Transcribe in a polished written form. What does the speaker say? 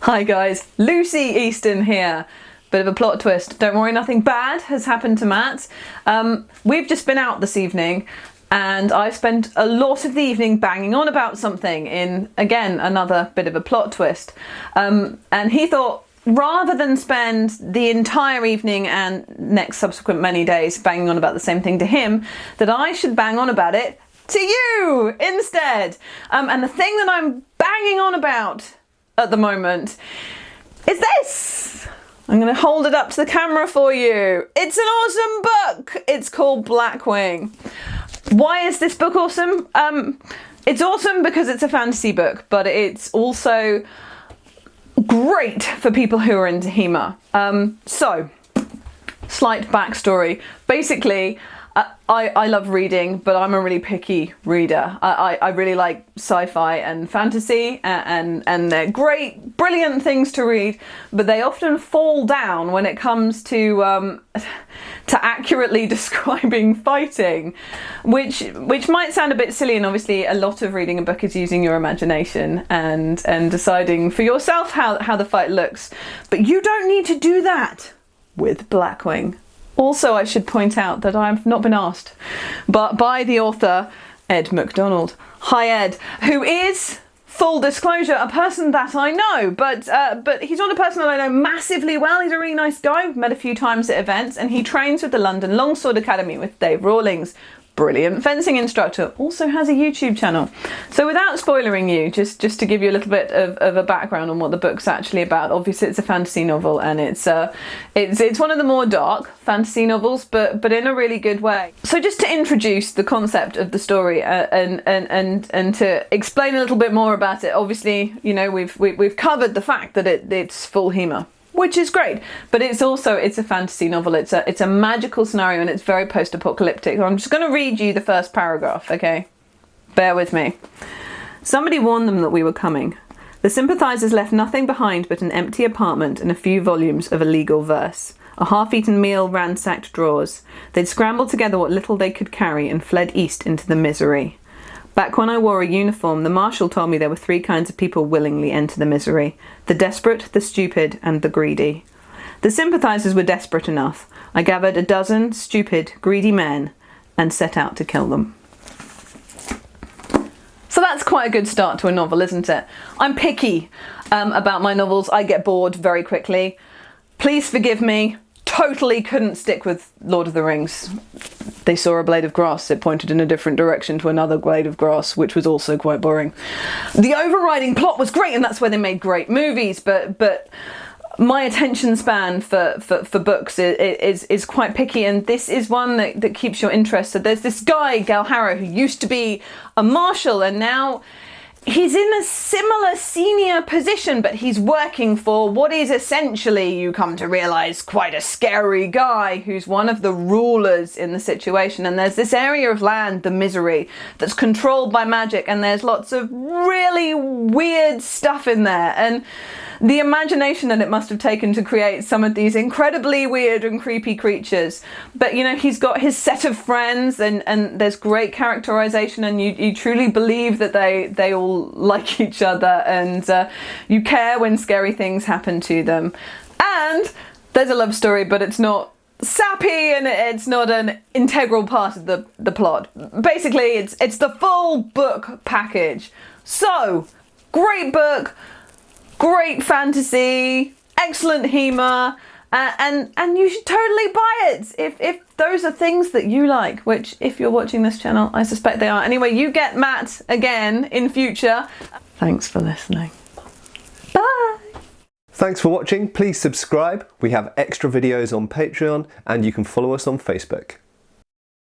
Hi guys, Lucy Easton here. Bit of a plot twist. Don't worry, nothing bad has happened to Matt. We've just been out this evening and I spent a lot of the evening banging on about something in, again, another bit of a plot twist. And he thought, rather than spend the entire evening and next subsequent many days banging on about the same thing to him, that I should bang on about it to you instead. And the thing that I'm banging on about at the moment is this. I'm going to hold it up to the camera for you. It's an awesome book. It's called Blackwing. Why is this book awesome? It's awesome because it's a fantasy book, but it's also great for people who are into HEMA. So, slight backstory. Basically, I love reading, but I'm a really picky reader. I really like sci-fi and fantasy, and they're great, brilliant things to read, but they often fall down when it comes to accurately describing fighting, which might sound a bit silly, and obviously a lot of reading a book is using your imagination and deciding for yourself how the fight looks. But you don't need to do that with Blackwing. Also, I should point out that I've not been asked, but by the author, Ed McDonald. Hi Ed, who is, full disclosure, a person that I know, but he's not a person that I know massively well. He's a really nice guy. We've met a few times at events, and he trains with the London Longsword Academy with Dave Rawlings. Brilliant fencing instructor, also has a YouTube channel. So without spoilering you, just to give you a little bit of a background on what the book's actually about. Obviously it's a fantasy novel, and it's one of the more dark fantasy novels, but in a really good way. So just to introduce the concept of the story and to explain a little bit more about it. Obviously, you know, we've covered the fact that it's full HEMA, which is great, but it's a fantasy novel. It's a magical scenario, and it's very post-apocalyptic. I'm just going to read you the first paragraph, okay? Bear with me. Somebody warned them that we were coming. The sympathizers left nothing behind but an empty apartment and a few volumes of illegal verse. A half-eaten meal, ransacked drawers. They'd scrambled together what little they could carry and fled east into the misery. Back when I wore a uniform, the marshal told me there were three kinds of people willingly enter the misery: the desperate, the stupid, and the greedy. The sympathizers were desperate enough. I gathered a dozen stupid, greedy men and set out to kill them. So that's quite a good start to a novel, isn't it? I'm picky about my novels. I get bored very quickly. Please forgive me. Totally couldn't stick with Lord of the Rings. They saw a blade of grass, it pointed in a different direction to another blade of grass, which was also quite boring. The overriding plot was great, and that's why they made great movies, but my attention span for books is quite picky, and this is one that keeps your interest. So there's this guy, Galharrow, who used to be a marshal, and now he's in a similar senior position, but he's working for what is essentially, you come to realise, quite a scary guy who's one of the rulers in the situation. And there's this area of land, the misery, that's controlled by magic, and there's lots of really weird stuff in there. And the imagination that it must have taken to create some of these incredibly weird and creepy creatures. But, you know, he's got his set of friends, and there's great characterization, and you truly believe that they all like each other, and you care when scary things happen to them. And there's a love story, but it's not sappy, and it's not an integral part of the plot. Basically, it's the full book package. So, great book. Great fantasy, excellent HEMA, and you should totally buy it if those are things that you like, which, if you're watching this channel, I suspect they are. Anyway, you get Matt again in future. Thanks for listening. Bye! Thanks for watching. Please subscribe. We have extra videos on Patreon, and you can follow us on Facebook.